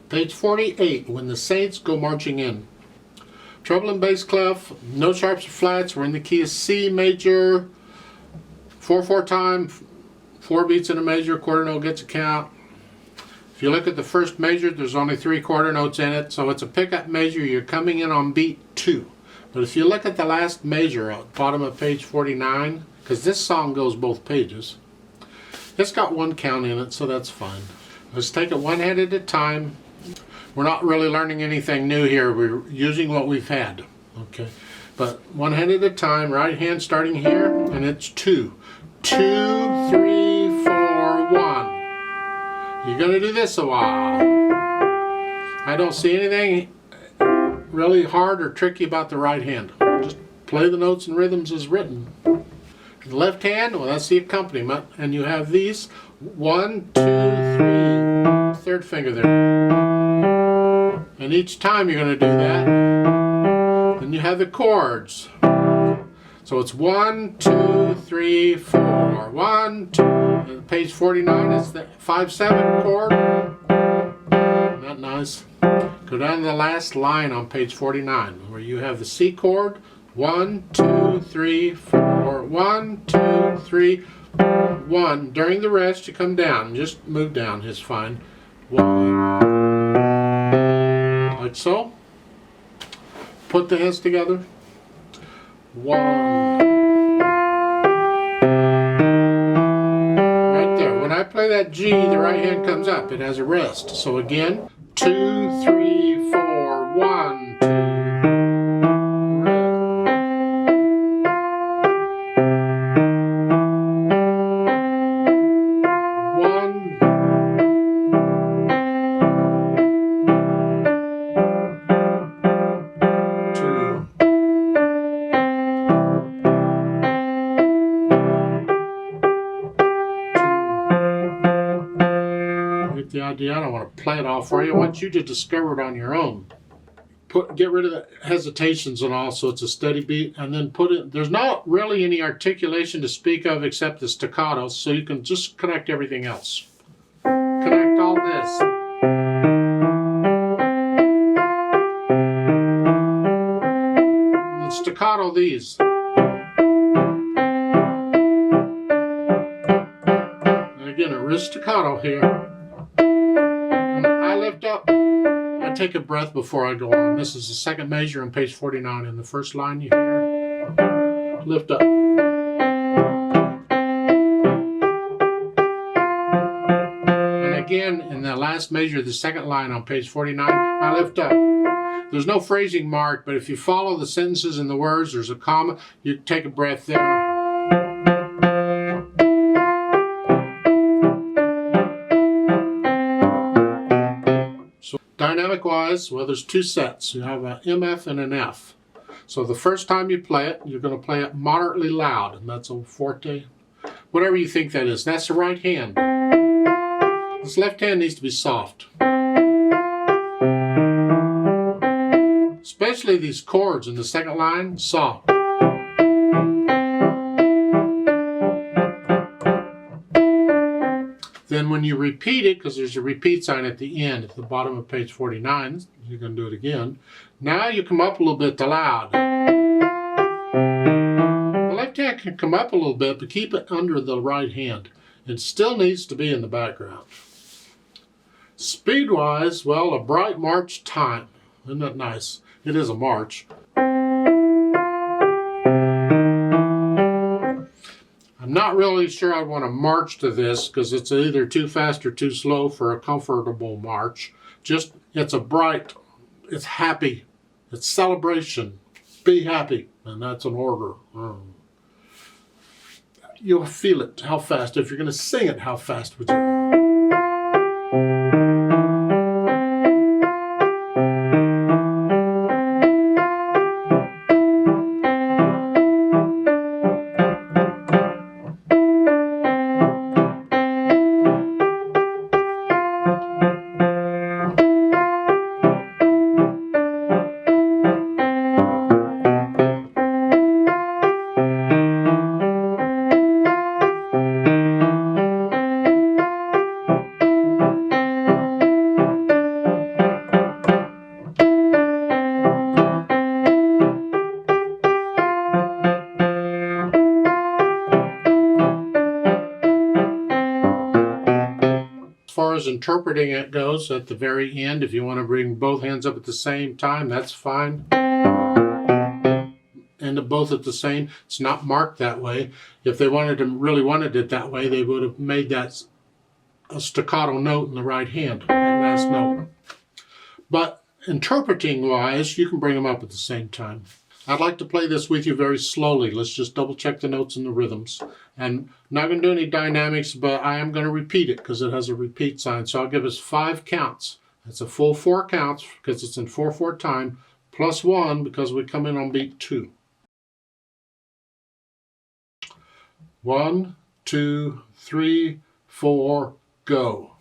Page 48, When the Saints Go Marching In. Treble and bass clef, no sharps or flats. We're in the key of C major. 4/4 time, 4 beats in a major, quarter note gets a count. If you look at the first measure, there's only 3 quarter notes in it, so it's a pickup measure. You're coming in on beat 2. But if you look at the last measure at the bottom of page 49, because this song goes both pages, it's got 1 count in it, so that's fine. Let's take it one hand at a time. We're not really learning anything new here. We're using what we've had. Okay, but 1 hand at a time. Right hand starting here, and it's 2. 2, 3, 4, 1. You're going to do this a while. I don't see anything really hard or tricky about the right hand. Just play the notes and rhythms as written. The left hand, well, that's the accompaniment, and you have these 1, 2, 3, third finger there. And each time you're going to do that, then you have the chords. So it's 1, 2, 3, 4. 1, 2. Page 49 is the 5/7 chord. Isn't that nice? Go down to the last line on page 49 where you have the C chord. 1, 2, 3, 4. 1, 2, 3, 1. During the rest, you come down. Just move down is fine. 1. Like so. Put the hands together. 1. Right there. When I play that G, the right hand comes up. It has a rest. So again, 2, 3, 4, 1, 2. The idea. I don't want to play it all for you. I want you to discover it on your own. Get rid of the hesitations and all, so it's a steady beat, and then put it. There's not really any articulation to speak of except the staccato, so you can just connect everything else. Connect all this. And staccato these. And again, a wrist staccato here. Lift up. I take a breath before I go on. This is the second measure on page 49. In the first line you hear, lift up. And again, in the last measure, the second line on page 49, I lift up. There's no phrasing mark, but if you follow the sentences and the words, there's a comma, you take a breath there. Dynamic wise, well, there's 2 sets. You have an MF and an F. So the first time you play it, you're going to play it moderately loud, and that's a forte. Whatever you think that is. That's the right hand. This left hand needs to be soft. Especially these chords in the second line, soft. Then when you repeat it, because there's a repeat sign at the end, at the bottom of page 49, you're going to do it again. Now you come up a little bit to loud. The left hand can come up a little bit, but keep it under the right hand. It still needs to be in the background. Speed-wise, well, a bright march time. Isn't that nice? It is a march. I'm not really sure I'd want to march to this because it's either too fast or too slow for a comfortable march. Just, it's a bright, it's happy, it's celebration. Be happy, and that's an order. You'll feel it, how fast. If you're going to sing it, how fast would you? far as interpreting it goes, at the very end, if you want to bring both hands up at the same time, that's fine. And both at the same, it's not marked that way. If they really wanted it that way, they would have made that a staccato note in the right hand, that last note. But interpreting wise, you can bring them up at the same time. I'd like to play this with you very slowly. Let's just double check the notes and the rhythms. And I'm not going to do any dynamics, but I am going to repeat it because it has a repeat sign. So I'll give us 5 counts. That's a full 4 counts because it's in 4/4 time, plus 1 because we come in on beat 2. 1, 2, 3, 4, go.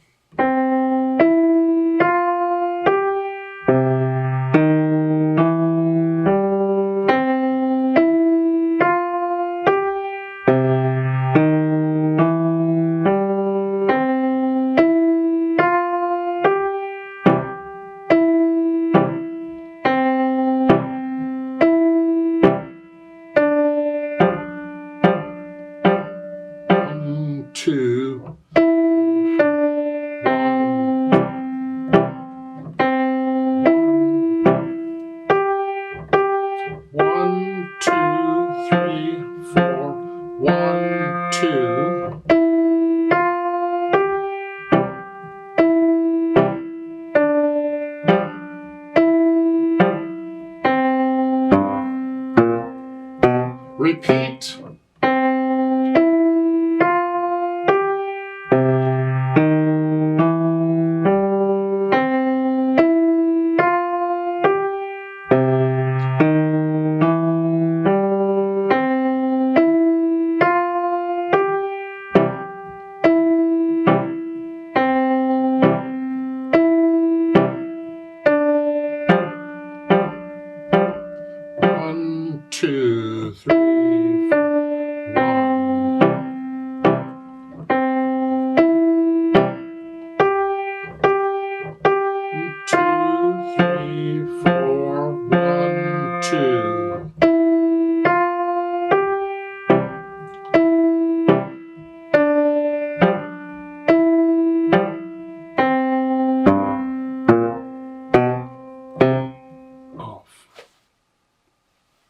Repeat.